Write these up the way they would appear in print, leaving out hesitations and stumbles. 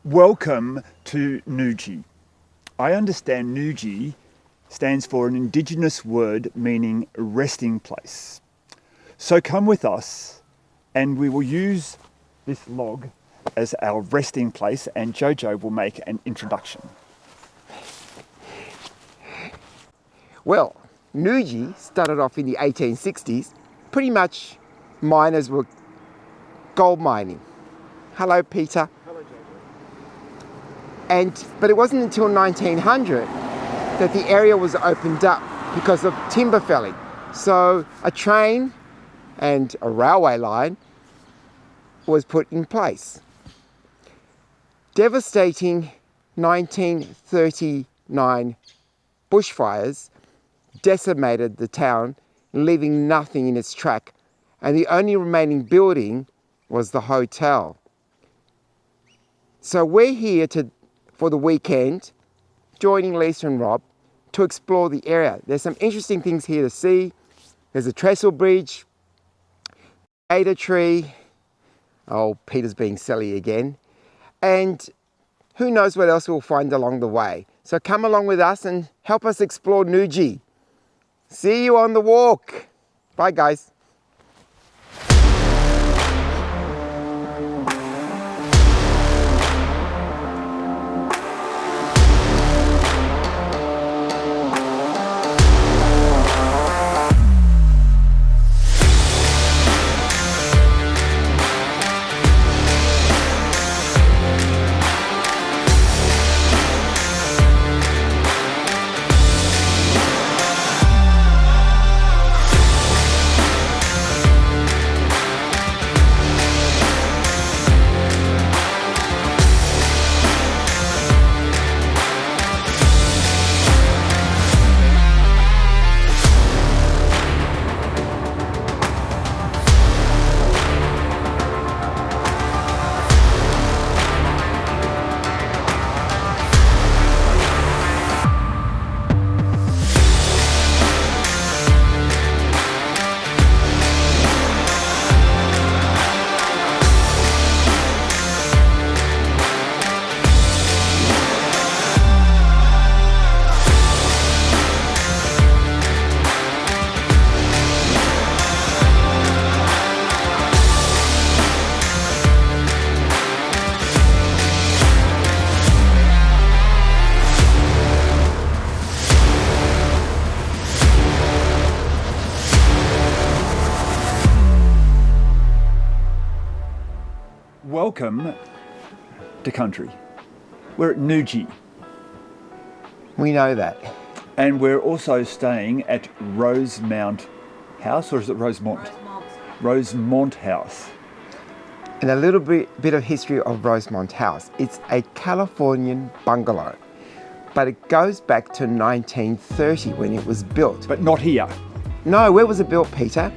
Welcome to Noojee. I understand Noojee stands for an indigenous word meaning resting place. So come with us and we will use this log as our resting place, and Jojo will make an introduction. Well, Noojee started off in the 1860s. Pretty much miners were gold mining. Hello, Peter. Hello, Jojo. But it wasn't until 1900 that the area was opened up because of timber felling. So a train and a railway line was put in place. Devastating 1939 bushfires decimated the town, leaving nothing in its track, and the only remaining building was the hotel. So we're here for the weekend, joining Lisa and Rob to explore the area. There's some interesting things here to see. There's a trestle bridge, a tree. Oh, Peter's being silly again. And who knows what else we'll find along the way. So come along with us and help us explore Noojee. See you on the walk. Bye, guys. Welcome to country. We're at Noojee. We know that. And we're also staying at Rosemont House, or is it Rosemont? Rosemont House. And a little bit of history of Rosemont House. It's a Californian bungalow, but it goes back to 1930 when it was built. But not here. No, where was it built, Peter?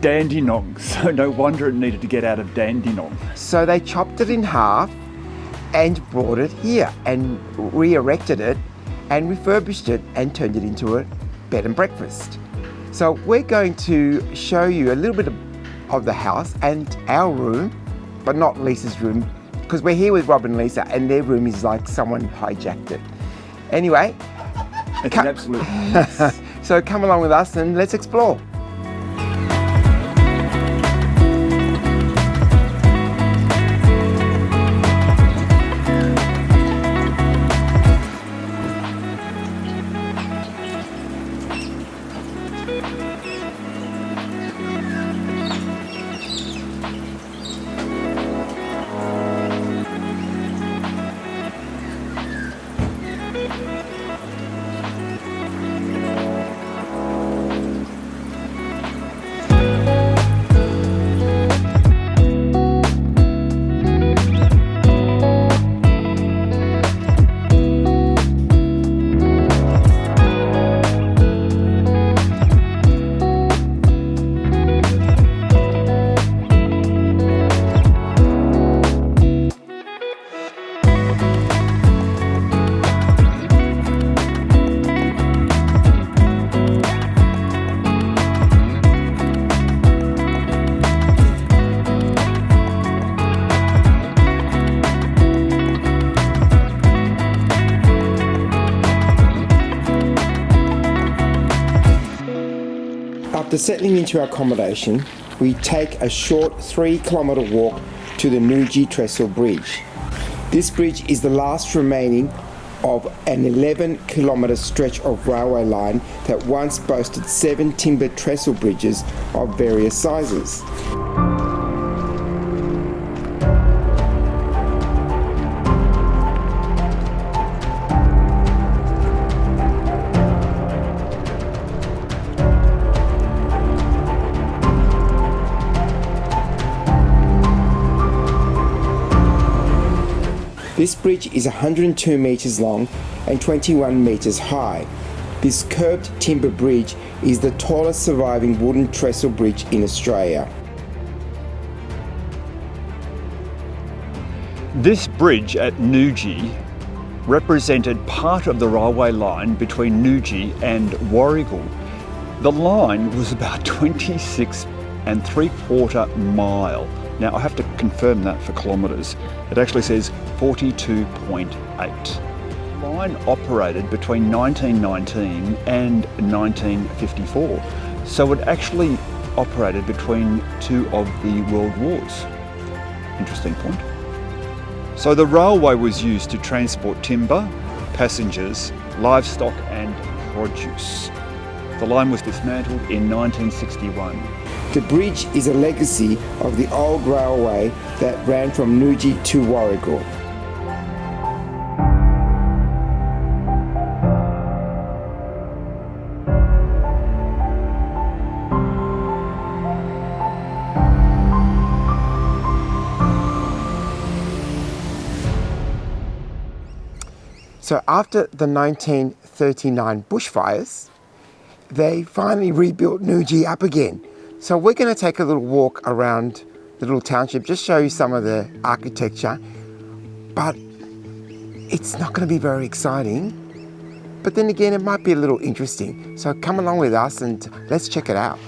Dandenong, so no wonder it needed to get out of Dandenong. So they chopped it in half and brought it here and re-erected it and refurbished it and turned it into a bed and breakfast. So we're going to show you a little bit of the house and our room, but not Lisa's room, because we're here with Rob and Lisa and their room is like someone hijacked it. Anyway, it's an absolute mess. So come along with us and let's explore. After settling into our accommodation, we take a short 3-kilometre walk to the Noojee Trestle Bridge. This bridge is the last remaining of an 11-kilometre stretch of railway line that once boasted 7 timber trestle bridges of various sizes. This bridge is 102 metres long and 21 metres high. This curved timber bridge is the tallest surviving wooden trestle bridge in Australia. This bridge at Noojee represented part of the railway line between Noojee and Warragul. The line was about 26.75 miles. Now I have to confirm that for kilometres. It actually says 42.8. The line operated between 1919 and 1954. So it actually operated between 2 of the world wars. Interesting point. So the railway was used to transport timber, passengers, livestock and produce. The line was dismantled in 1961. The bridge is a legacy of the old railway that ran from Noojee to Warragul. So after the 1939 bushfires, they finally rebuilt Noojee up again. So we're going to take a little walk around the little township, just show you some of the architecture, but it's not going to be very exciting. But then again, it might be a little interesting. So come along with us and let's check it out.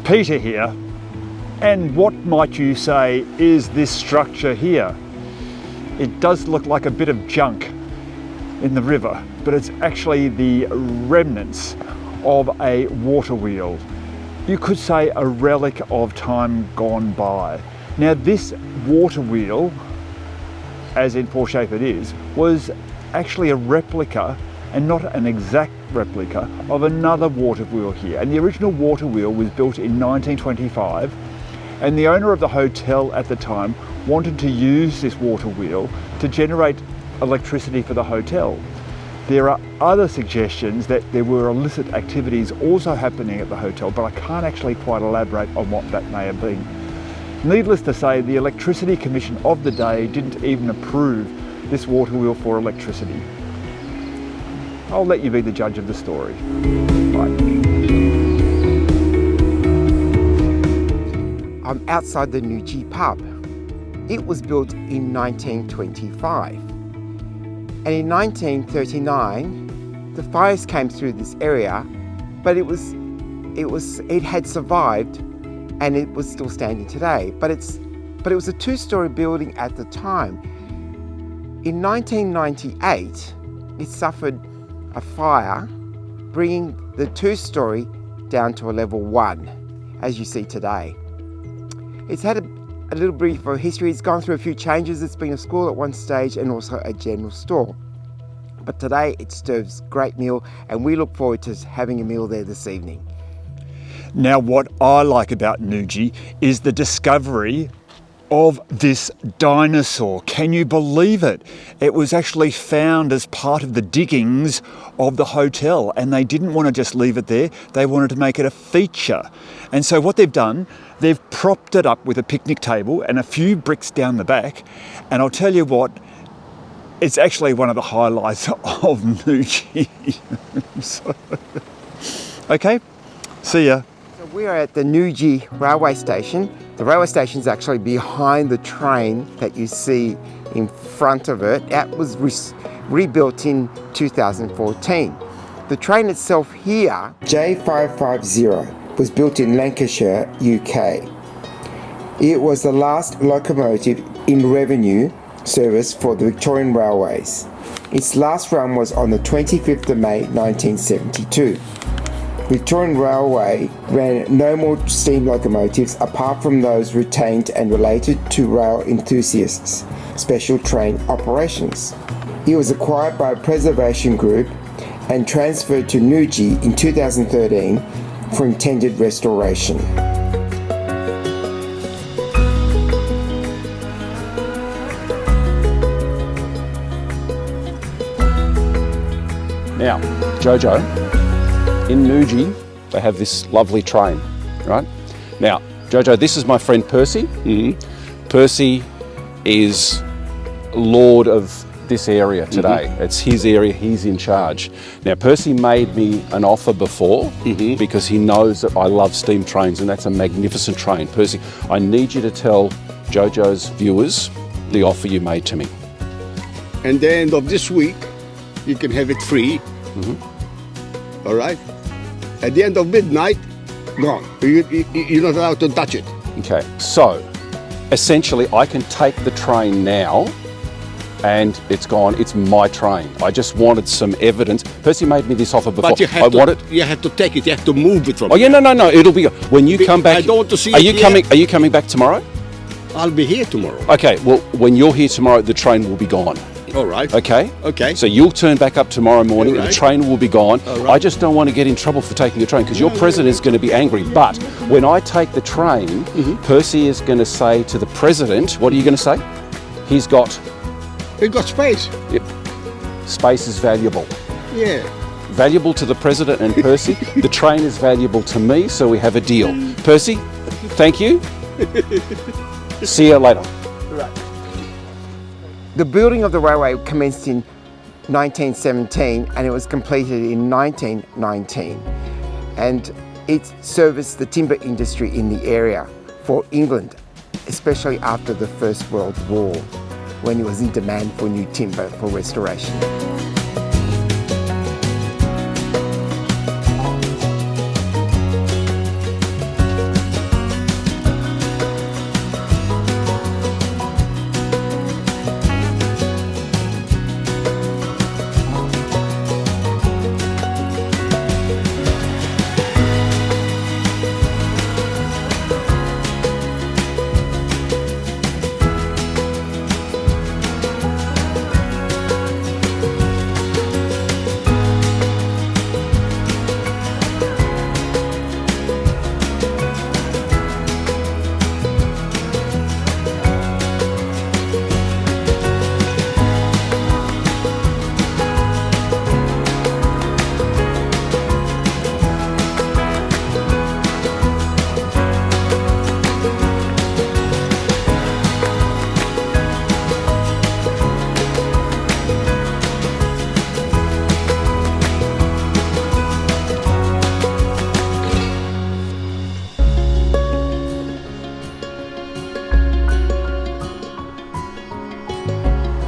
Peter here, and what might you say is this structure here? It does look like a bit of junk in the river, but it's actually the remnants of a water wheel. You could say a relic of time gone by. Now this water wheel, as in poor shape it is, was actually a replica and not an exact replica of another water wheel here. And the original water wheel was built in 1925, and the owner of the hotel at the time wanted to use this water wheel to generate electricity for the hotel. There are other suggestions that there were illicit activities also happening at the hotel, but I can't actually quite elaborate on what that may have been. Needless to say, the Electricity Commission of the day didn't even approve this water wheel for electricity. I'll let you be the judge of the story. Bye. I'm outside the Noojee pub. It was built in 1925. And in 1939, the fires came through this area, but it had survived, and it was still standing today. But it was a two-story building at the time. In 1998, it suffered a fire, bringing the two-story down to a level 1, as you see today. It's had a little brief of history. It's gone through a few changes. It's been a school at one stage and also a general store. But today it serves a great meal, and we look forward to having a meal there this evening. Now, what I like about Noojee is the discovery of this dinosaur. Can you believe it? It was actually found as part of the diggings of the hotel, and they didn't want to just leave it there. They wanted to make it a feature. And so what they've done, they've propped it up with a picnic table and a few bricks down the back. And I'll tell you what, it's actually one of the highlights of Noojee. Okay, see ya. So we are at the Noojee railway station. The railway station is actually behind the train that you see in front of it. That was rebuilt in 2014. The train itself here, J550, was built in Lancashire, UK. It was the last locomotive in revenue service for the Victorian Railways. Its last run was on the 25th of May 1972. Victorian Railway ran no more steam locomotives apart from those retained and related to rail enthusiasts' special train operations. It was acquired by a preservation group and transferred to Noojee in 2013 for intended restoration. Now, Jojo, in Noojee, they have this lovely train, right? Now, Jojo, this is my friend Percy. Percy is lord of this area today. It's his area, he's in charge. Now, Percy made me an offer before because he knows that I love steam trains, and that's a magnificent train. Percy, I need you to tell Jojo's viewers the offer you made to me. And the end of this week, you can have it free. All right? At the end of midnight, gone. You're not allowed to touch it. Okay, so essentially I can take the train now and it's gone. It's my train. I just wanted some evidence. Percy made me this offer before. But you have to take it. You have to move it from. Oh yeah, no. It'll be when you come back. I don't want to see. Are you coming back tomorrow? I'll be here tomorrow. Okay. Well, when you're here tomorrow, the train will be gone. All right. Okay. Okay. So you'll turn back up tomorrow morning, and the train will be gone. All right. I just don't want to get in trouble for taking the train because your president is going to be angry. But when I take the train, Percy is going to say to the president, "What are you going to say?" He's got space. Yep. Space is valuable. Yeah. Valuable to the president and Percy. The train is valuable to me, so we have a deal. Percy, thank you. See you later. The building of the railway commenced in 1917 and it was completed in 1919. And it serviced the timber industry in the area for England, especially after the First World War, when it was in demand for new timber for restoration.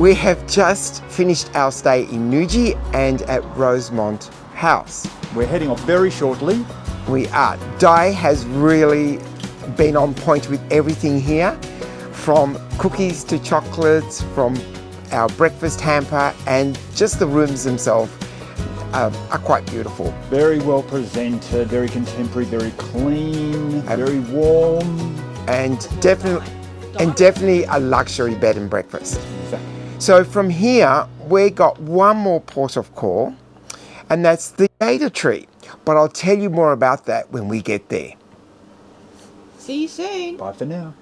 We have just finished our stay in Noojee and at Rosemont House. We're heading off very shortly. We are. Di has really been on point with everything here, from cookies to chocolates, from our breakfast hamper, and just the rooms themselves are quite beautiful. Very well presented, very contemporary, very clean, very warm. And definitely a luxury bed and breakfast. So from here, we got one more port of call, and that's the Gator Tree. But I'll tell you more about that when we get there. See you soon. Bye for now.